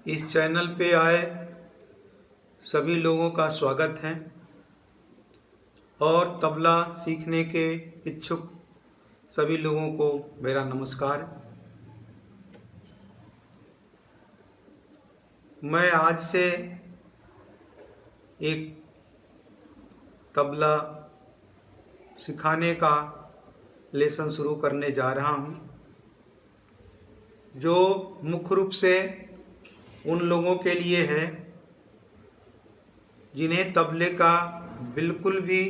इस चैनल पे आए सभी लोगों का स्वागत है और तबला सीखने के इच्छुक सभी लोगों को मेरा नमस्कार। मैं आज से एक तबला सिखाने का लेसन शुरू करने जा रहा हूँ, जो मुख्य रूप से उन लोगों के लिए है जिन्हें तबले का बिल्कुल भी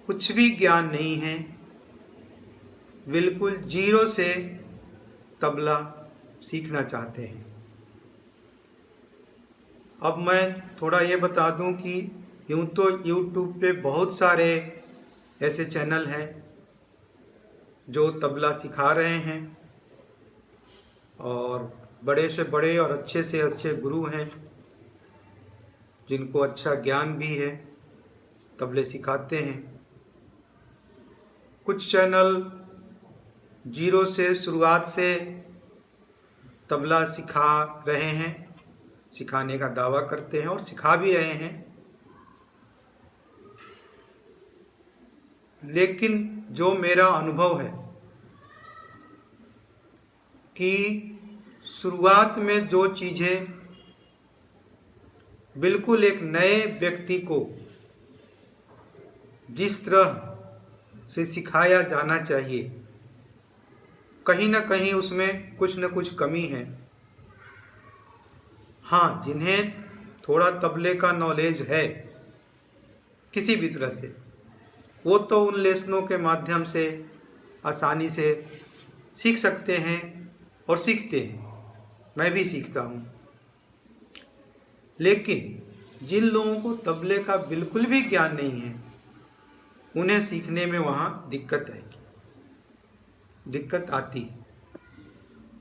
कुछ भी ज्ञान नहीं है, बिल्कुल जीरो से तबला सीखना चाहते हैं। अब मैं थोड़ा ये बता दूं कि यूँ तो YouTube पे बहुत सारे ऐसे चैनल हैं जो तबला सिखा रहे हैं और बड़े से बड़े और अच्छे से अच्छे गुरु हैं जिनको अच्छा ज्ञान भी है, तबले सिखाते हैं। कुछ चैनल जीरो से शुरुआत से तबला सिखा रहे हैं, सिखाने का दावा करते हैं और सिखा भी रहे हैं, लेकिन जो मेरा अनुभव है कि शुरुआत में जो चीज़ें बिल्कुल एक नए व्यक्ति को जिस तरह से सिखाया जाना चाहिए, कहीं ना कहीं उसमें कुछ न कुछ कमी है। हाँ, जिन्हें थोड़ा तबले का नॉलेज है किसी भी तरह से, वो तो उन लेसनों के माध्यम से आसानी से सीख सकते हैं और सीखते हैं। मैं भी सीखता हूँ। लेकिन जिन लोगों को तबले का बिल्कुल भी ज्ञान नहीं है, उन्हें सीखने में वहाँ दिक्कत आएगी, दिक्कत आती,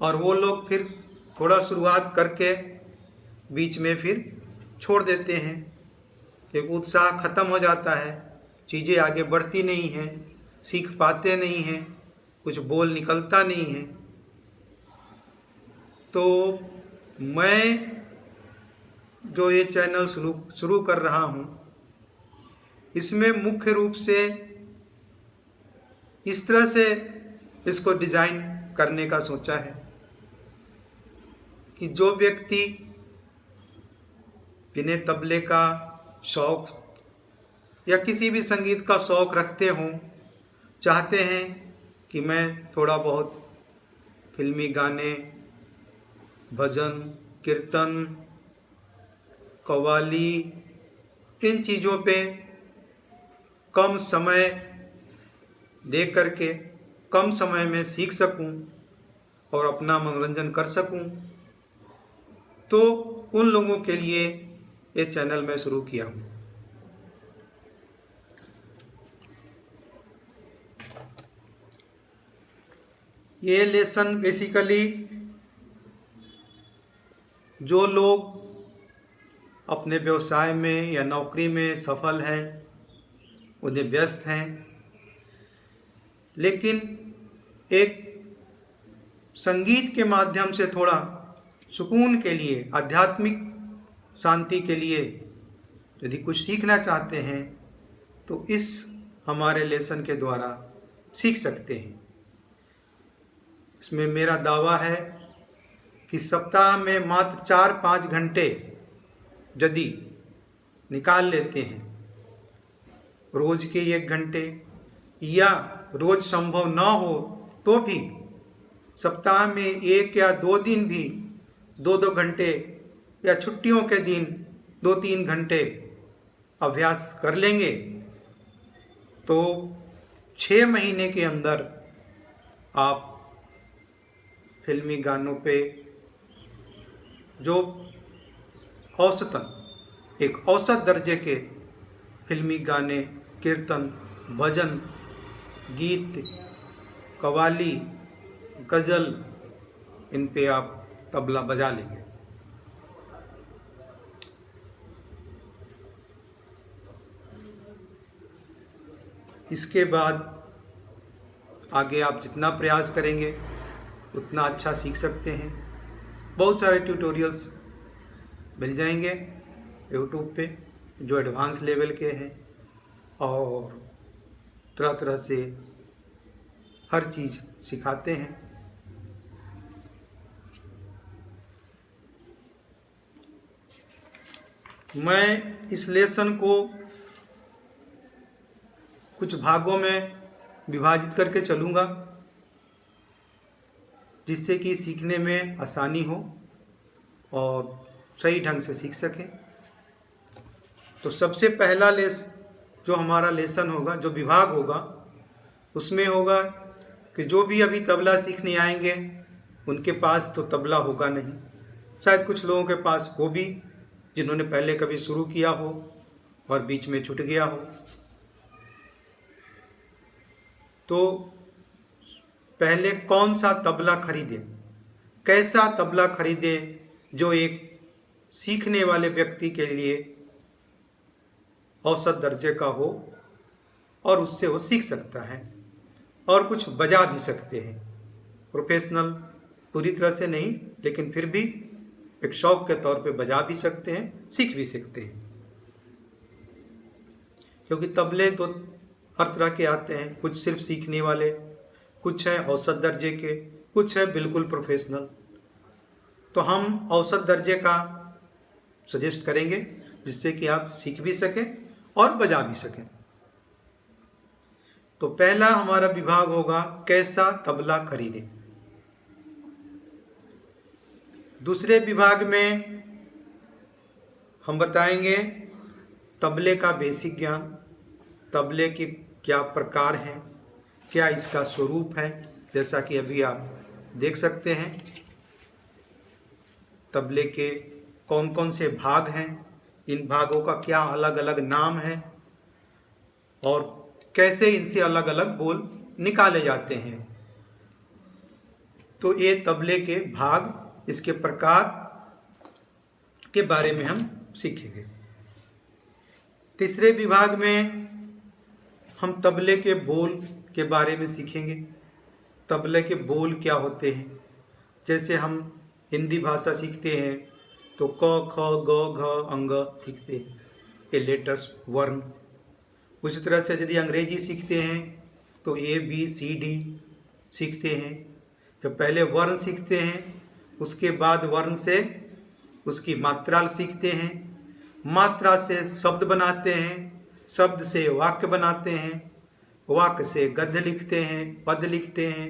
और वो लोग फिर थोड़ा शुरुआत करके बीच में फिर छोड़ देते हैं। एक उत्साह खत्म हो जाता है, चीज़ें आगे बढ़ती नहीं हैं, सीख पाते नहीं हैं, कुछ बोल निकलता नहीं है। तो मैं जो ये चैनल शुरू कर रहा हूँ, इसमें मुख्य रूप से इस तरह से इसको डिज़ाइन करने का सोचा है कि जो व्यक्ति जिन्हें तबले का शौक़ या किसी भी संगीत का शौक़ रखते हों, चाहते हैं कि मैं थोड़ा बहुत फिल्मी गाने, भजन, कीर्तन, कव्वाली, इन चीज़ों पे कम समय दे करके कम समय में सीख सकूं और अपना मनोरंजन कर सकूं, तो उन लोगों के लिए ये चैनल मैं शुरू किया हूं। ये लेसन बेसिकली जो लोग अपने व्यवसाय में या नौकरी में सफल हैं, उन्हें व्यस्त हैं, लेकिन एक संगीत के माध्यम से थोड़ा सुकून के लिए, आध्यात्मिक शांति के लिए यदि कुछ सीखना चाहते हैं तो इस हमारे लेसन के द्वारा सीख सकते हैं। इसमें मेरा दावा है कि सप्ताह में मात्र 4-5 घंटे यदि निकाल लेते हैं, रोज के 1 घंटे, या रोज संभव ना हो तो भी सप्ताह में 1 या 2 दिन भी 2-2 घंटे, या छुट्टियों के दिन 2-3 घंटे अभ्यास कर लेंगे तो 6 महीने के अंदर आप फिल्मी गानों पे जो औसतन एक औसत दर्जे के फिल्मी गाने, कीर्तन, भजन, गीत, कव्वाली, गज़ल, इन पे आप तबला बजा लेंगे। इसके बाद आगे आप जितना प्रयास करेंगे उतना अच्छा सीख सकते हैं। बहुत सारे ट्यूटोरियल्स मिल जाएंगे यूट्यूब पे, जो एडवांस लेवल के हैं और तरह तरह से हर चीज़ सिखाते हैं। मैं इस लेसन को कुछ भागों में विभाजित करके चलूँगा, जिससे कि सीखने में आसानी हो और सही ढंग से सीख सकें। तो सबसे पहला जो हमारा लेसन होगा, जो विभाग होगा, उसमें होगा कि जो भी अभी तबला सीखने आएंगे उनके पास तो तबला होगा नहीं, शायद कुछ लोगों के पास हो भी, जिन्होंने पहले कभी शुरू किया हो और बीच में छूट गया हो। तो पहले कौन सा तबला खरीदें, कैसा तबला खरीदें जो एक सीखने वाले व्यक्ति के लिए औसत दर्जे का हो और उससे वो सीख सकता है और कुछ बजा भी सकते हैं। प्रोफेशनल पूरी तरह से नहीं, लेकिन फिर भी एक शौक के तौर पे बजा भी सकते हैं, सीख भी सकते हैं। क्योंकि तबले तो हर तरह के आते हैं, कुछ सिर्फ सीखने वाले, कुछ है औसत दर्जे के, कुछ है बिल्कुल प्रोफेशनल। तो हम औसत दर्जे का सजेस्ट करेंगे, जिससे कि आप सीख भी सकें और बजा भी सकें। तो पहला हमारा विभाग होगा कैसा तबला खरीदें। दूसरे विभाग में हम बताएंगे तबले का बेसिक ज्ञान, तबले के क्या प्रकार हैं, क्या इसका स्वरूप है। जैसा कि अभी आप देख सकते हैं, तबले के कौन कौन से भाग हैं, इन भागों का क्या अलग अलग नाम है और कैसे इनसे अलग अलग बोल निकाले जाते हैं। तो ये तबले के भाग, इसके प्रकार के बारे में हम सीखेंगे। तीसरे विभाग में हम तबले के बोल के बारे में सीखेंगे। तबले के बोल क्या होते हैं। जैसे हम हिंदी भाषा सीखते हैं तो क ख ग घ अंग सीखते हैं, ये लेटर्स वर्ण। उसी तरह से यदि अंग्रेजी सीखते हैं तो ABCD सीखते हैं। तो पहले वर्ण सीखते हैं, उसके बाद वर्ण से उसकी मात्रा सीखते हैं, मात्रा से शब्द बनाते हैं, शब्द से वाक्य बनाते हैं, वाक्य से गद्य लिखते हैं, पद लिखते हैं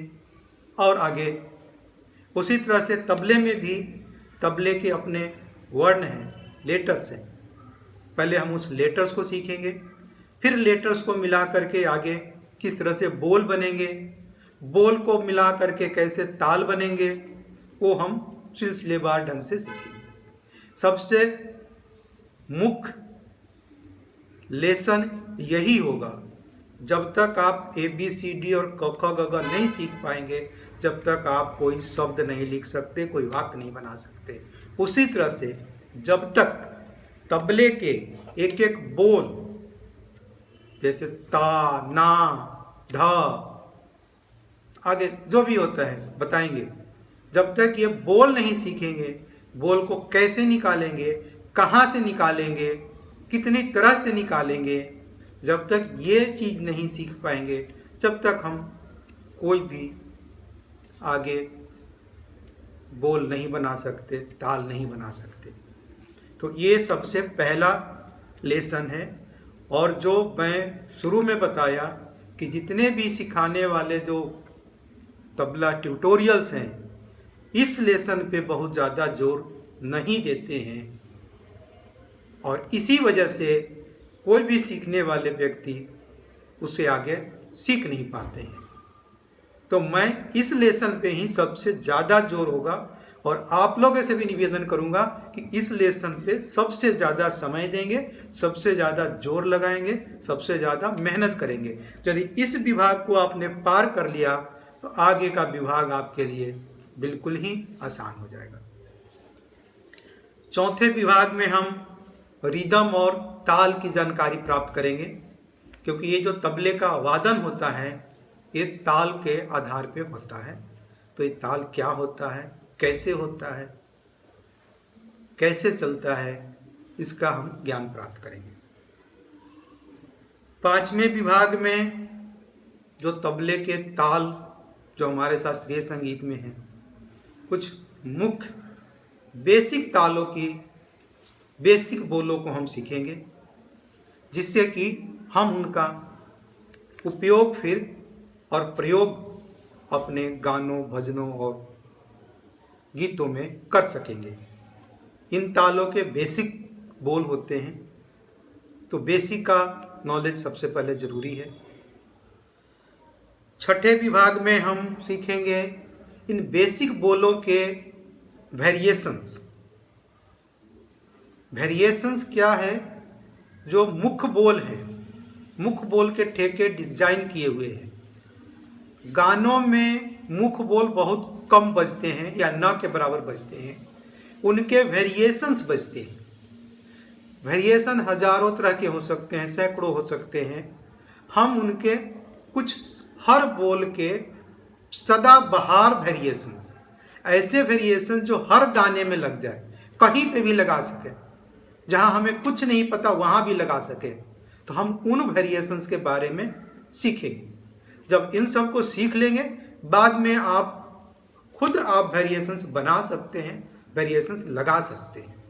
और आगे। उसी तरह से तबले में भी तबले के अपने वर्ण हैं, लेटर्स हैं। पहले हम उस लेटर्स को सीखेंगे, फिर लेटर्स को मिला करके आगे किस तरह से बोल बनेंगे, बोल को मिला करके कैसे ताल बनेंगे, वो हम सिलसिलेवार ढंग से सीखेंगे। सबसे मुख्य लेसन यही होगा। जब तक आप ABCD और क ख ग घ नहीं सीख पाएंगे, जब तक आप कोई शब्द नहीं लिख सकते, कोई वाक्य नहीं बना सकते। उसी तरह से जब तक तबले के एक एक बोल, जैसे ता, ना, धा, आगे जो भी होता है बताएंगे, जब तक ये बोल नहीं सीखेंगे, बोल को कैसे निकालेंगे, कहाँ से निकालेंगे, कितनी तरह से निकालेंगे, जब तक ये चीज़ नहीं सीख पाएंगे, जब तक हम कोई भी आगे बोल नहीं बना सकते, ताल नहीं बना सकते। तो ये सबसे पहला लेसन है। और जो मैं शुरू में बताया कि जितने भी सिखाने वाले जो तबला ट्यूटोरियल्स हैं, इस लेसन पे बहुत ज़्यादा जोर नहीं देते हैं और इसी वजह से कोई भी सीखने वाले व्यक्ति उसे आगे सीख नहीं पाते हैं। तो मैं इस लेसन पे ही सबसे ज़्यादा जोर होगा और आप लोगों से भी निवेदन करूंगा कि इस लेसन पे सबसे ज़्यादा समय देंगे, सबसे ज़्यादा जोर लगाएंगे, सबसे ज़्यादा मेहनत करेंगे। यदि इस विभाग को आपने पार कर लिया तो आगे का विभाग आपके लिए बिल्कुल ही आसान हो जाएगा। चौथे विभाग में हम रिदम और ताल की जानकारी प्राप्त करेंगे, क्योंकि ये जो तबले का वादन होता है ये ताल के आधार पे होता है। तो ये ताल क्या होता है, कैसे होता है, कैसे चलता है, इसका हम ज्ञान प्राप्त करेंगे। 5वें विभाग में जो तबले के ताल जो हमारे शास्त्रीय संगीत में हैं, कुछ मुख्य बेसिक तालों की बेसिक बोलों को हम सीखेंगे, जिससे कि हम उनका उपयोग फिर और प्रयोग अपने गानों, भजनों और गीतों में कर सकेंगे। इन तालों के बेसिक बोल होते हैं, तो बेसिक का नॉलेज सबसे पहले जरूरी है। 6ठे विभाग में हम सीखेंगे इन बेसिक बोलों के वेरिएशंस। वेरिएशंस क्या है? जो मुख्य बोल है, मुख्य बोल के ठेके डिजाइन किए हुए हैं। गानों में मुख्य बोल बहुत कम बजते हैं या न के बराबर बजते हैं, उनके वेरिएशंस बजते हैं। वेरिएशन हजारों तरह के हो सकते हैं, सैकड़ों हो सकते हैं। हम उनके कुछ हर बोल के सदाबहार वेरिएशंस, ऐसे वेरिएशन जो हर गाने में लग जाए, कहीं पे भी लगा सके, जहां हमें कुछ नहीं पता वहां भी लगा सके, तो हम उन वेरिएशंस के बारे में सीखेंगे। जब इन सब को सीख लेंगे, बाद में आप खुद वेरिएशंस बना सकते हैं, वेरिएशंस लगा सकते हैं।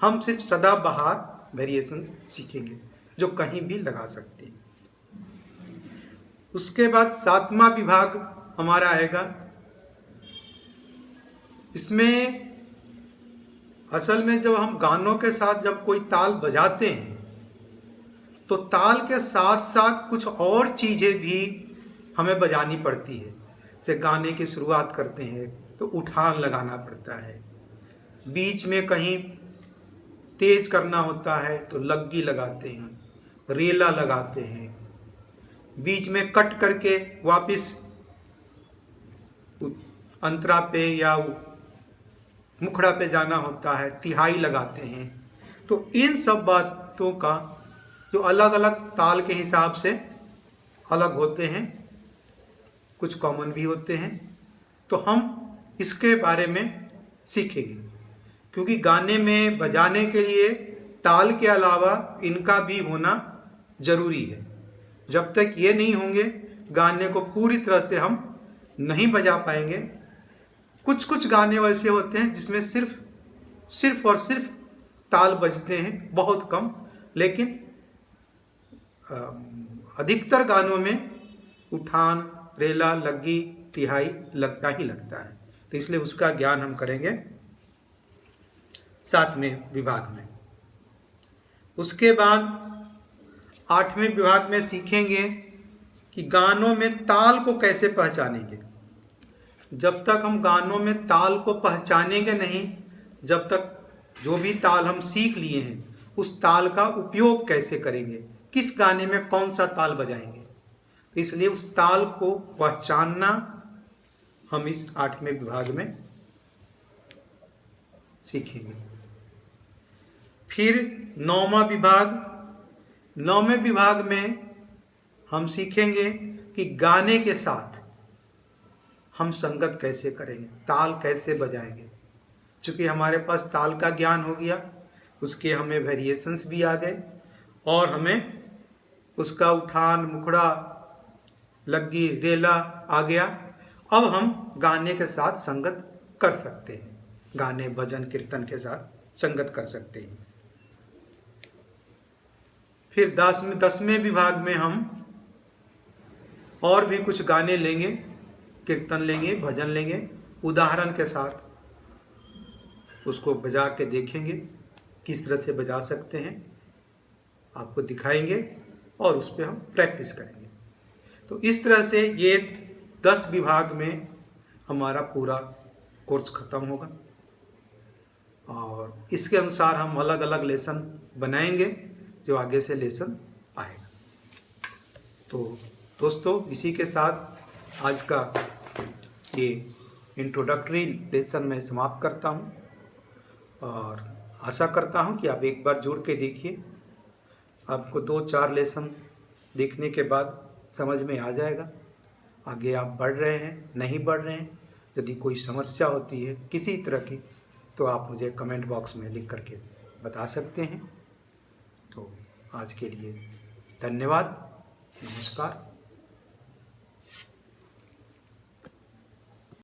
हम सिर्फ सदाबहार वेरिएशंस सीखेंगे जो कहीं भी लगा सकते हैं। उसके बाद 7वां विभाग हमारा आएगा। इसमें असल में जब हम गानों के साथ जब कोई ताल बजाते हैं, तो ताल के साथ साथ कुछ और चीजें भी हमें बजानी पड़ती है। जैसे गाने की शुरुआत करते हैं तो उठान लगाना पड़ता है, बीच में कहीं तेज करना होता है तो लग्गी लगाते हैं, रेला लगाते हैं, बीच में कट करके वापस अंतरा पे या मुखड़ा पे जाना होता है, तिहाई लगाते हैं। तो इन सब बातों का जो अलग अलग ताल के हिसाब से अलग होते हैं, कुछ कॉमन भी होते हैं, तो हम इसके बारे में सीखेंगे। क्योंकि गाने में बजाने के लिए ताल के अलावा इनका भी होना जरूरी है। जब तक ये नहीं होंगे, गाने को पूरी तरह से हम नहीं बजा पाएंगे। कुछ कुछ गाने वैसे होते हैं जिसमें सिर्फ और सिर्फ ताल बजते हैं, बहुत कम, लेकिन अधिकतर गानों में उठान, रेला, लग्गी, तिहाई लगता ही लगता है। तो इसलिए उसका ज्ञान हम करेंगे 7वें विभाग में। उसके बाद 8वें विभाग में सीखेंगे कि गानों में ताल को कैसे पहचानेंगे। जब तक हम गानों में ताल को पहचानेंगे नहीं, जब तक जो भी ताल हम सीख लिए हैं उस ताल का उपयोग कैसे करेंगे, किस गाने में कौन सा ताल बजाएंगे। तो इसलिए उस ताल को पहचानना हम इस 8वें विभाग में सीखेंगे। फिर 9वां विभाग, 9वें विभाग में हम सीखेंगे कि गाने के साथ हम संगत कैसे करेंगे, ताल कैसे बजाएंगे। चूंकि हमारे पास ताल का ज्ञान हो गया, उसके हमें वेरिएशंस भी आ गए और हमें उसका उठान, मुखड़ा, लग्गी, रेला आ गया। अब हम गाने के साथ संगत कर सकते हैं, गाने, भजन, कीर्तन के साथ संगत कर सकते हैं। फिर 10वें विभाग में हम और भी कुछ गाने लेंगे, कीर्तन लेंगे, भजन लेंगे, उदाहरण के साथ उसको बजा के देखेंगे किस तरह से बजा सकते हैं, आपको दिखाएंगे और उस पर हम प्रैक्टिस करेंगे। तो इस तरह से ये 10 विभाग में हमारा पूरा कोर्स खत्म होगा और इसके अनुसार हम अलग अलग लेसन बनाएंगे जो आगे से लेसन आएगा। तो दोस्तों, इसी के साथ आज का ये इंट्रोडक्टरी लेसन मैं समाप्त करता हूँ और आशा करता हूँ कि आप एक बार जुड़ के देखिए। आपको 2-4 लेसन देखने के बाद समझ में आ जाएगा। आगे आप बढ़ रहे हैं, नहीं बढ़ रहे हैं, यदि कोई समस्या होती है किसी तरह की, तो तो आप मुझे कमेंट बॉक्स में लिख करके बता सकते हैं। तो आज के लिए धन्यवाद, नमस्कार।